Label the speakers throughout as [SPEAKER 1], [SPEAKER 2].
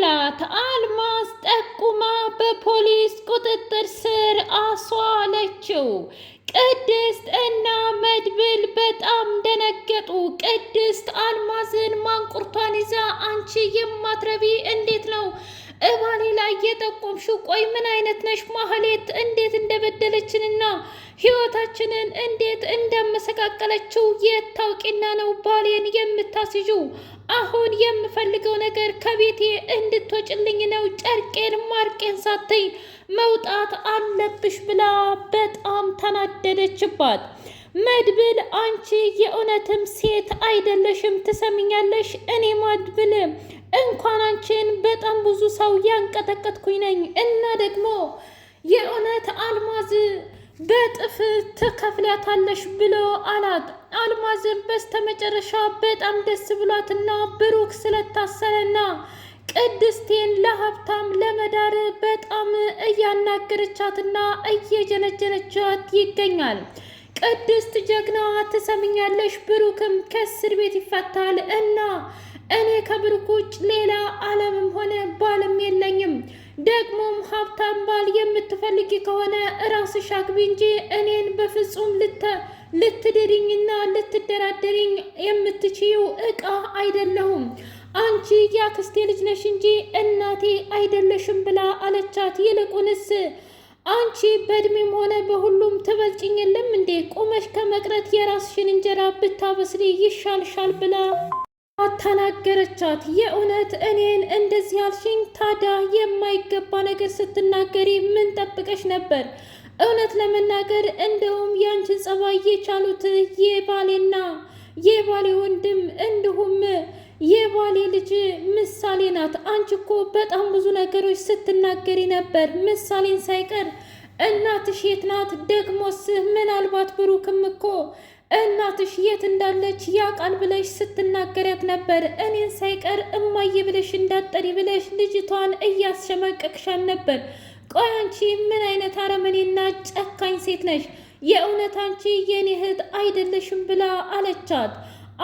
[SPEAKER 1] ሜላት አልማዝ ጠቁማ በፖሊስ ቁጥጥር ስር አስዋለችው። ቅድስት እና መድብል በጣም ደነገጡ። ቅድስት አልማዝን ማንቁርቷን ይዛ አንቺ የማትረቢ እንዴት ነው እባሌ ላይ የጠቆምሽው? ቆይ ምን አይነት ነሽ? ማህሌት እንዴት እንደበደለችንና ህይወታችንን እንዴት እንደመሰቃቀለችው የታውቂና ነው ባሌን የምታስዡ? አሁን የምፈልገው ነገር ከቤቴ እንድትወጭልኝ ነው። ጨርቄን ማርቄን ሳትይ መውጣት አለብሽ ብላ በጣም ተናደደችባት። መድብል አንቺ የእውነትም ሴት አይደለሽም፣ ትሰሚኛለሽ? እኔ መድብል እንኳን አንቺን በጣም ብዙ ሰው ያንቀጠቀጥኩኝ ነኝ እና ደግሞ የእውነት አልማዝ በጥፍ ትከፍላታለሽ ብሎ አላት። አልማዝም በስተመጨረሻ በጣም ደስ ብሏትና ብሩክ ስለታሰረና ቅድስቴን ለሀብታም ለመዳር በጣም እያናገረቻትና እየጀነጀነቻት ይገኛል። ቅድስት ጀግናዋ ትሰምኛለሽ? ብሩክም ከእስር ቤት ይፈታል እና እኔ ከብሩክ ውጭ ሌላ ዓለምም ሆነ ባልም የለኝም። ደግሞም ሀብታም ባል የምትፈልጊ ከሆነ ራስሽ አግቢ እንጂ እኔን በፍጹም ልትድሪኝና ልትደራደሪኝ የምትችይው እቃ አይደለሁም። አንቺ ያክስቴ ልጅ ነሽ እንጂ እናቴ አይደለሽም ብላ አለቻት። ይልቁንስ አንቺ በእድሜም ሆነ በሁሉም ትበልጭኝ የለም እንዴ? ቁመሽ ከመቅረት የራስሽን እንጀራ ብታበስሪ ይሻልሻል ብላ ተናገረቻት። የእውነት እኔን እንደዚህ ያልሽኝ? ታዲያ የማይገባ ነገር ስትናገሪ ምን ጠብቀሽ ነበር? እውነት ለመናገር እንደውም ያንቺን ጸባይ የቻሉት የባሌና የባሌ ወንድም እንዲሁም የባሌ ልጅ ምሳሌ ናት። አንቺ እኮ በጣም ብዙ ነገሮች ስትናገሪ ነበር፣ ምሳሌን ሳይቀር። እናትሽ የት ናት? ደግሞስ ምናልባት ብሩክም እኮ እናትሽ የት እንዳለች ያውቃል ብለሽ ስትናገሪያት ነበር። እኔን ሳይቀር እማዬ ብለሽ እንዳጠሪ ብለሽ ልጅቷን እያስሸማቀቅሻን ነበር። ቆይ አንቺ ምን አይነት አረመኔና ጨካኝ ሴት ነሽ? የእውነት አንቺ የኔ እህት አይደለሽም ብላ አለቻት።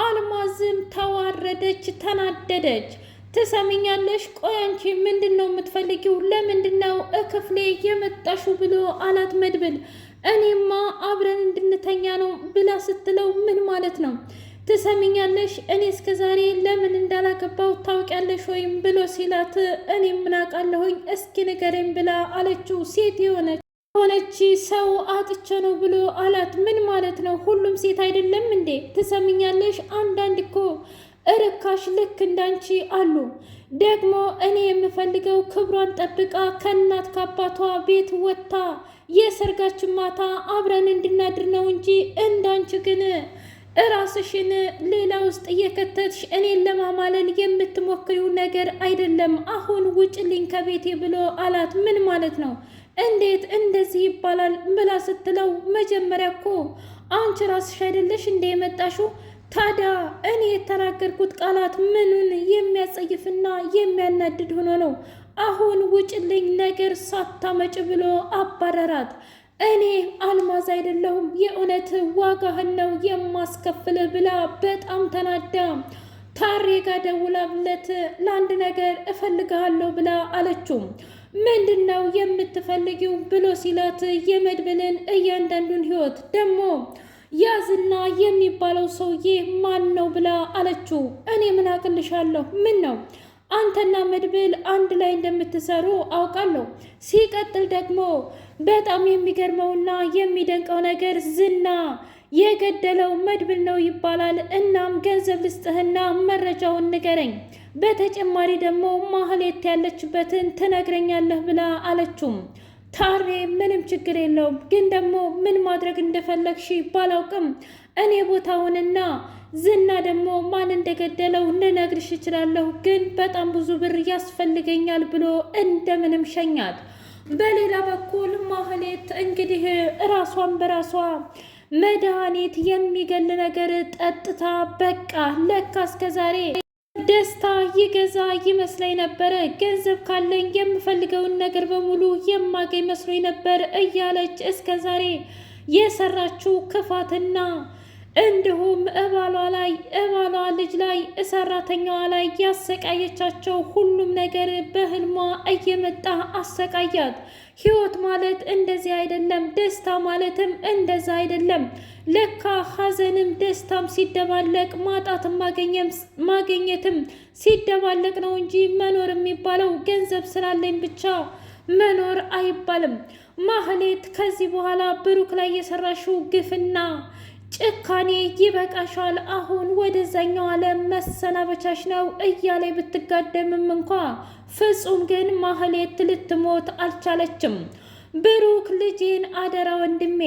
[SPEAKER 1] አልማዝም ተዋረደች፣ ተናደደች። ትሰሚኛለሽ? ቆይ አንቺ ምንድን ነው የምትፈልጊው? ለምንድን ነው ክፍሌ የመጣሹ ብሎ አላት መድብል። እኔማ አብረን እንድንተኛ ነው ብላ ስትለው ምን ማለት ነው? ትሰሚኛለሽ? እኔ እስከ ዛሬ ለምን እንዳላገባው ታውቂያለሽ ወይም ብሎ ሲላት እኔ ምን አውቃለሁኝ እስኪ ንገረኝ ብላ አለችው። ሴት የሆነች ሰው አጥቼ ነው ብሎ አላት። ምን ማለት ነው? ሁሉም ሴት አይደለም እንዴ? ትሰሚኛለሽ? አንዳንድ እኮ እርካሽ ልክ እንዳንቺ አሉ። ደግሞ እኔ የምፈልገው ክብሯን ጠብቃ ከእናት ከአባቷ ቤት ወጥታ የሰርጋችን ማታ አብረን እንድናድር ነው እንጂ እንዳንቺ ግን እራስሽን ሌላ ውስጥ እየከተትሽ እኔን ለማማለል የምትሞክሪው ነገር አይደለም። አሁን ውጭልኝ ከቤቴ ብሎ አላት። ምን ማለት ነው? እንዴት እንደዚህ ይባላል ብላ ስትለው መጀመሪያ እኮ አንቺ ራስሽ አይደለሽ እንደ የመጣሽው? ታዲያ እኔ የተናገርኩት ቃላት ምኑን የሚያጸይፍና የሚያናድድ ሆኖ ነው? አሁን ውጭልኝ ነገር ሳታመጭ ብሎ አባረራት። እኔ አልማዝ አይደለሁም፣ የእውነት ዋጋህን ነው የማስከፍልህ ብላ በጣም ተናዳ ታሬ ጋ ደውላለት ለአንድ ነገር እፈልግሃለሁ ብላ አለችው። ምንድን ነው የምትፈልጊው ብሎ ሲላት የመድብልን እያንዳንዱን ህይወት ደግሞ ያዝና የሚባለው ሰውዬ ማን ነው ብላ አለችው። እኔ ምን አቅልሻለሁ? ምን ነው አንተና መድብል አንድ ላይ እንደምትሰሩ አውቃለሁ። ሲቀጥል ደግሞ በጣም የሚገርመውና የሚደንቀው ነገር ዝና የገደለው መድብል ነው ይባላል። እናም ገንዘብ ልስጥህና መረጃውን ንገረኝ፣ በተጨማሪ ደግሞ ማህሌት ያለችበትን ትነግረኛለህ ብላ አለችው። ታሬ ምንም ችግር የለውም፣ ግን ደግሞ ምን ማድረግ እንደፈለግሽ ባላውቅም እኔ ቦታውንና ዝና ደግሞ ማን እንደገደለው ልነግርሽ እችላለሁ፣ ግን በጣም ብዙ ብር ያስፈልገኛል ብሎ እንደምንም ሸኛት። በሌላ በኩል ማህሌት እንግዲህ ራሷን በራሷ መድኃኒት የሚገል ነገር ጠጥታ በቃ ለካ እስከዛሬ ደስታ ይገዛ ይመስለኝ ነበረ፣ ገንዘብ ካለኝ የምፈልገውን ነገር በሙሉ የማገኝ መስሎኝ ነበር እያለች እስከዛሬ የሰራችው ክፋትና እንዲሁም እባሏ ልጅ ላይ ሰራተኛዋ ላይ ያሰቃየቻቸው ሁሉም ነገር በህልሟ እየመጣ አሰቃያት። ህይወት ማለት እንደዚህ አይደለም፣ ደስታ ማለትም እንደዛ አይደለም። ለካ ሀዘንም ደስታም ሲደባለቅ ማጣትም ማግኘትም ሲደባለቅ ነው እንጂ መኖር የሚባለው ገንዘብ ስላለኝ ብቻ መኖር አይባልም። ማህሌት ከዚህ በኋላ ብሩክ ላይ የሰራሽው ግፍና ጭካኔ ይበቃሻል፣ አሁን ወደዛኛው ዓለም መሰናበቻሽ ነው እያለ ብትጋደምም እንኳ ፍጹም ግን ማህሌት ልትሞት አልቻለችም። ብሩክ ልጄን አደራ ወንድሜ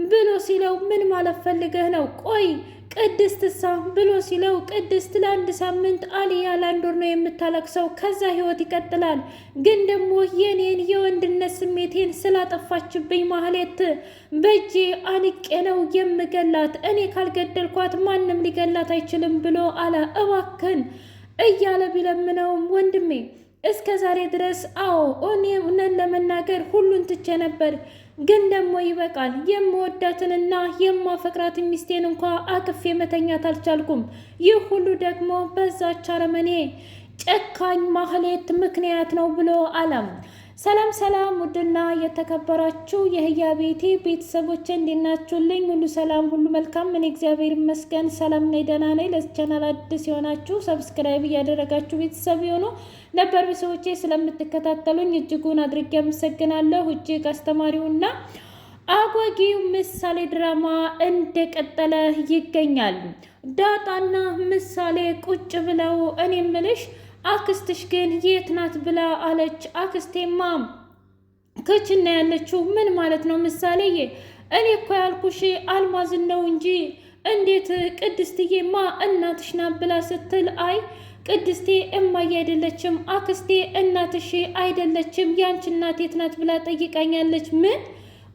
[SPEAKER 1] ብሎ ሲለው ምን ማለት ፈልገህ ነው? ቆይ ቅድስትሳ ብሎ ሲለው ቅድስት ለአንድ ሳምንት አልያ ለአንድ ወር ነው የምታለቅሰው፣ ከዛ ህይወት ይቀጥላል። ግን ደግሞ የኔን የወንድነት ስሜቴን ስላጠፋችብኝ ማህሌት በእጄ አንቄ ነው የምገላት፣ እኔ ካልገደልኳት ማንም ሊገላት አይችልም ብሎ አለ። እባክን እያለ ቢለምነውም ወንድሜ እስከ ዛሬ ድረስ እኔ እውነት ለመናገር ሁሉን ትቼ ነበር፣ ግን ደግሞ ይበቃል። የምወዳትንና የማፈቅራት ሚስቴን እንኳ አቅፌ መተኛት አልቻልኩም። ይህ ሁሉ ደግሞ በዛች አረመኔ ጨካኝ ማህሌት ምክንያት ነው ብሎ አለም። ሰላም ሰላም! ውድና የተከበራችሁ የህያ ቤቴ ቤተሰቦች እንዴት ናችሁልኝ? ሁሉ ሰላም፣ ሁሉ መልካም። እኔ እግዚአብሔር ይመስገን ሰላም ነኝ፣ ደህና ነኝ። ለዚህ ቻናል አዲስ የሆናችሁ ሰብስክራይብ እያደረጋችሁ ቤተሰብ የሆኑ ነበር ሰዎቼ ስለምትከታተሉኝ እጅጉን አድርጌ አመሰግናለሁ። እጅግ አስተማሪውና አጓጊው ምሳሌ ድራማ እንደቀጠለ ይገኛል። ዳጣና ምሳሌ ቁጭ ብለው እኔ እምልሽ አክስትሽ ግን የት ናት ብላ አለች። አክስቴማ ክችና ያለችው። ምን ማለት ነው ምሳሌዬ? እኔ እኮ ያልኩሽ አልማዝን ነው እንጂ እንዴት ቅድስትዬማ እናትሽ ናት ብላ ስትል አይ ቅድስቴ እማዬ አይደለችም፣ አክስቴ እናትሽ አይደለችም፣ ያንቺ እናት የት ናት ብላ ጠይቃኛለች። ምን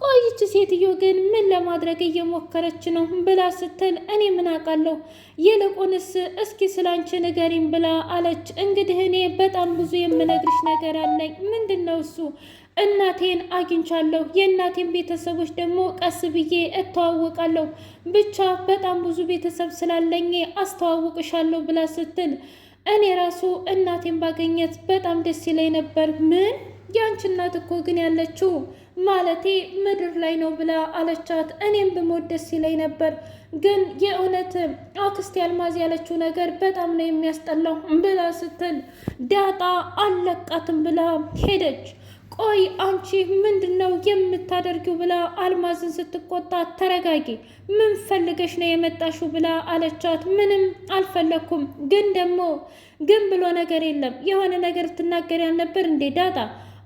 [SPEAKER 1] ቆይች ሴትዮ ግን ምን ለማድረግ እየሞከረች ነው ብላ ስትል እኔ ምን አውቃለሁ፣ ይልቁንስ እስኪ ስላንቺ ንገሪኝ ብላ አለች። እንግዲህ እኔ በጣም ብዙ የምነግርሽ ነገር አለኝ። ምንድን ነው እሱ? እናቴን አግኝቻለሁ፣ የእናቴን ቤተሰቦች ደግሞ ቀስ ብዬ እተዋወቃለሁ፣ ብቻ በጣም ብዙ ቤተሰብ ስላለኝ አስተዋውቅሻለሁ ብላ ስትል እኔ ራሱ እናቴን ባገኘት በጣም ደስ ይለኝ ነበር። ምን ያንቺ እናት እኮ ግን ያለችው ማለቴ ምድር ላይ ነው ብላ አለቻት። እኔም ብሞት ደስ ይለኝ ነበር፣ ግን የእውነት አክስቴ አልማዝ ያለችው ነገር በጣም ነው የሚያስጠላው ብላ ስትል ዳጣ አለቃትም ብላ ሄደች። ቆይ አንቺ ምንድን ነው የምታደርጊው ብላ አልማዝን ስትቆጣ ተረጋጊ፣ ምን ፈልገሽ ነው የመጣሽው ብላ አለቻት። ምንም አልፈለኩም፣ ግን ደግሞ ግን ብሎ ነገር የለም። የሆነ ነገር ትናገሪ ያልነበር እንዴ ዳጣ?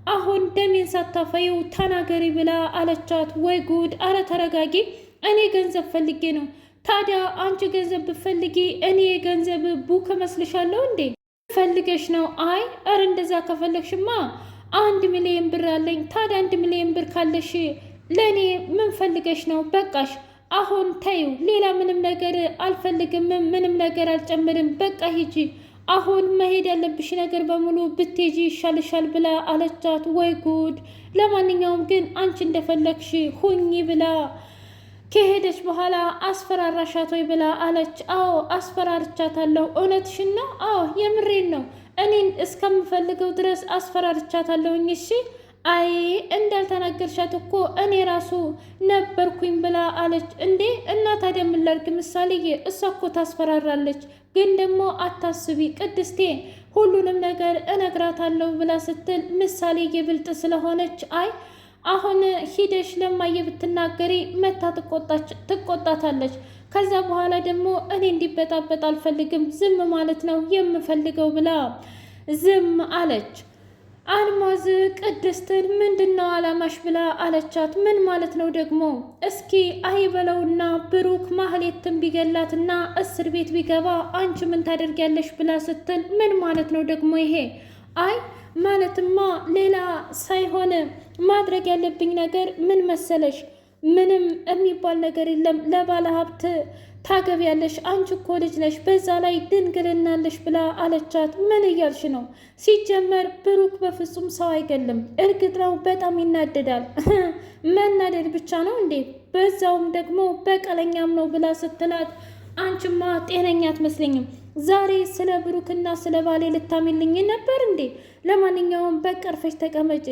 [SPEAKER 1] አሁን ደሜን ሳታፈዩ ተናገሪ ብላ አለቻት። ወይ ጉድ! አረ ተረጋጊ፣ እኔ ገንዘብ ፈልጌ ነው። ታዲያ አንቺ ገንዘብ ብፈልጊ እኔ የገንዘብ ቡክ መስልሻለሁ እንዴ? ፈልገሽ ነው? አይ አረ እንደዛ ከፈለግሽማ 1,000,000 ብር አለኝ። ታዲያ 1,000,000 ብር ካለሽ ለእኔ ምን ፈልገሽ ነው? በቃሽ፣ አሁን ተይው፣ ሌላ ምንም ነገር አልፈልግም፣ ምንም ነገር አልጨምርም፣ በቃ ሂጂ፣ አሁን መሄድ ያለብሽ ነገር በሙሉ ብትሄጂ ይሻልሻል ብላ አለቻት። ወይ ጉድ! ለማንኛውም ግን አንቺ እንደፈለግሽ ሁኚ ብላ ከሄደች በኋላ አስፈራራሻት ወይ ብላ አለች። አዎ አስፈራርቻታለሁ። እውነትሽን ነው? አዎ የምሬን ነው። እኔን እስከምፈልገው ድረስ አስፈራርቻታለሁኝ። እሺ አይ እንዳልተናገርሻት እኮ እኔ ራሱ ነበርኩኝ ብላ አለች። እንዴ እና ታዲያ ምን ላድርግ ምሳሌዬ? እሷ እኮ ታስፈራራለች፣ ግን ደግሞ አታስቢ ቅድስቴ፣ ሁሉንም ነገር እነግራታለሁ ብላ ስትል ምሳሌዬ ብልጥ ስለሆነች አይ አሁን ሂደሽ ለማየ ብትናገሪ መታ ትቆጣታለች። ከዛ በኋላ ደግሞ እኔ እንዲበጣበጥ አልፈልግም፣ ዝም ማለት ነው የምፈልገው ብላ ዝም አለች። አልማዝ ቅድስትን ምንድነው አላማሽ ብላ አለቻት። ምን ማለት ነው ደግሞ? እስኪ አይበለውና ብሩክ ማህሌትን ቢገላትና እስር ቤት ቢገባ አንቺ ምን ታደርጊያለሽ ብላ ስትል ምን ማለት ነው ደግሞ ይሄ? አይ ማለትማ ሌላ ሳይሆን ማድረግ ያለብኝ ነገር ምን መሰለሽ? ምንም የሚባል ነገር የለም። ለባለ ሀብት ታገቢያለሽ? አንቺ እኮ ልጅ ነሽ፣ በዛ ላይ ድንግልናለሽ ብላ አለቻት። ምን እያልሽ ነው? ሲጀመር ብሩክ በፍጹም ሰው አይገልም። እርግጥ ነው በጣም ይናደዳል። መናደድ ብቻ ነው እንዴ? በዛውም ደግሞ በቀለኛም ነው ብላ ስትላት፣ አንቺማ ጤነኛ አትመስለኝም። ዛሬ ስለ ብሩክና ስለ ባሌ ልታሚልኝ ነበር እንዴ? ለማንኛውም በቀርፈሽ ተቀመጭ፣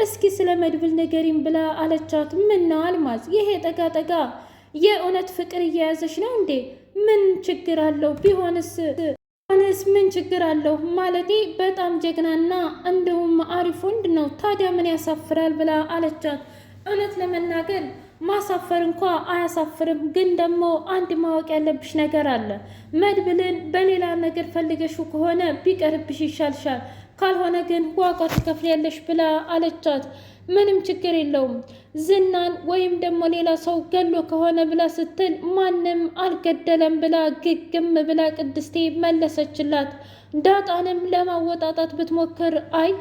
[SPEAKER 1] እስኪ ስለ መድብል ንገሪም ብላ አለቻት። ምን ነው አልማዝ፣ ይሄ ጠጋ ጠጋ የእውነት ፍቅር እየያዘሽ ነው እንዴ? ምን ችግር አለው? ቢሆንስ ምን ችግር አለው? ማለቴ በጣም ጀግናና እንዲሁም አሪፍ ወንድ ነው። ታዲያ ምን ያሳፍራል? ብላ አለቻት። እውነት ለመናገር ማሳፈር እንኳ አያሳፍርም፣ ግን ደግሞ አንድ ማወቅ ያለብሽ ነገር አለ። መድብልን በሌላ ነገር ፈልገሽው ከሆነ ቢቀርብሽ ይሻልሻል፣ ካልሆነ ግን ዋጋ ትከፍያለሽ ብላ አለቻት። ምንም ችግር የለውም ዝናን ወይም ደግሞ ሌላ ሰው ገሎ ከሆነ ብላ ስትል ማንም አልገደለም ብላ ግግም ብላ ቅድስቴ መለሰችላት። ዳጣንም ለማወጣጣት ብትሞክር አይ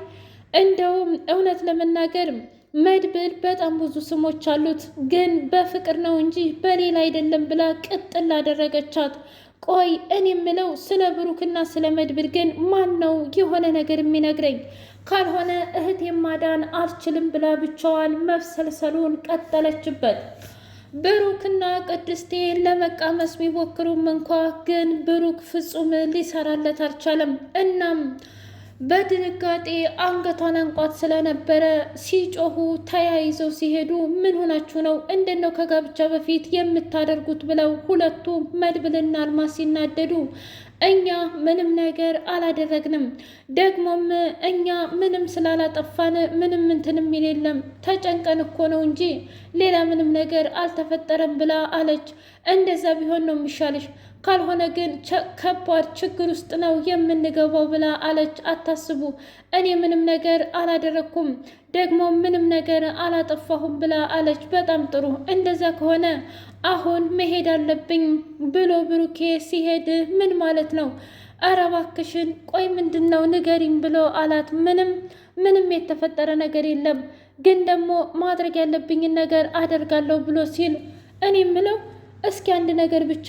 [SPEAKER 1] እንደውም እውነት ለመናገር መድብል በጣም ብዙ ስሞች አሉት፣ ግን በፍቅር ነው እንጂ በሌላ አይደለም ብላ ቅጥል አደረገቻት። ቆይ እኔ የምለው ስለ ብሩክና ስለ መድብል ግን ማን ነው የሆነ ነገር የሚነግረኝ? ካልሆነ እህቴ ማዳን አልችልም ብላ ብቻዋን መብሰልሰሉን ቀጠለችበት። ብሩክና ቅድስቴ ለመቃመስ ቢሞክሩም እንኳ ግን ብሩክ ፍጹም ሊሰራለት አልቻለም። እናም በድንጋጤ አንገቷን አንቋት ስለነበረ ሲጮሁ ተያይዘው ሲሄዱ ምን ሆናችሁ ነው? እንዴት ነው ከጋብቻ በፊት የምታደርጉት? ብለው ሁለቱ መድብልና አልማዝ ሲናደዱ እኛ ምንም ነገር አላደረግንም፣ ደግሞም እኛ ምንም ስላላጠፋን ምንም እንትን የሚል የለም፣ ተጨንቀን እኮ ነው እንጂ ሌላ ምንም ነገር አልተፈጠረም ብላ አለች። እንደዛ ቢሆን ነው የሚሻልሽ፣ ካልሆነ ግን ከባድ ችግር ውስጥ ነው የምንገባው ብላ አለች። አታስቡ፣ እኔ ምንም ነገር አላደረግኩም፣ ደግሞ ምንም ነገር አላጠፋሁም ብላ አለች። በጣም ጥሩ፣ እንደዛ ከሆነ አሁን መሄድ አለብኝ ብሎ ብሩኬ ሲሄድ ምን ማለት ነው? ኧረ እባክሽን ቆይ ምንድን ነው ንገሪኝ ብሎ አላት። ምንም የተፈጠረ ነገር የለም፣ ግን ደግሞ ማድረግ ያለብኝን ነገር አደርጋለሁ ብሎ ሲል እኔ ምለው እስኪ አንድ ነገር ብቻ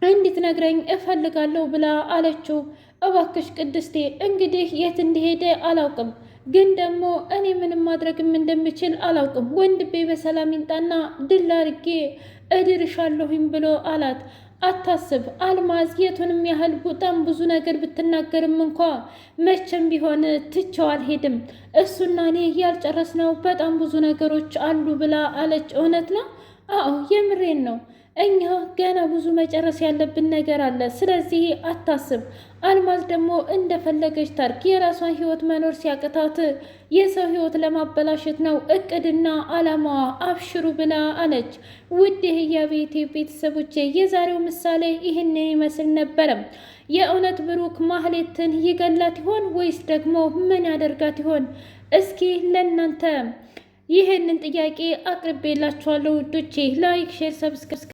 [SPEAKER 1] እንድትነግረኝ እፈልጋለሁ ብላ አለችው። እባክሽ ቅድስቴ እንግዲህ የት እንደሄደ አላውቅም፣ ግን ደግሞ እኔ ምንም ማድረግም እንደምችል አላውቅም። ወንድቤ በሰላም ይምጣና ድል አድርጌ እድርሻለሁኝ ብሎ አላት። አታስብ አልማዝ፣ የቱንም ያህል በጣም ብዙ ነገር ብትናገርም እንኳ መቼም ቢሆን ትቼው አልሄድም። እሱና እኔ ያልጨረስነው በጣም ብዙ ነገሮች አሉ ብላ አለች። እውነት ነው? አዎ የምሬን ነው። እኛ ገና ብዙ መጨረስ ያለብን ነገር አለ። ስለዚህ አታስብ። አልማዝ ደግሞ እንደፈለገች ታርክ። የራሷን ህይወት መኖር ሲያቅታት የሰው ህይወት ለማበላሸት ነው እቅድና አላማዋ። አብሽሩ ብላ አለች። ውድ የህያቤቴ ቤተሰቦቼ የዛሬው ምሳሌ ይህን ይመስል ነበረም። የእውነት ብሩክ ማህሌትን ይገላት ይሆን ወይስ ደግሞ ምን ያደርጋት ይሆን? እስኪ ለእናንተ ይህንን ጥያቄ አቅርቤላችኋለሁ ውዶቼ። ላይክ፣ ሼር፣ ሰብስክራይብ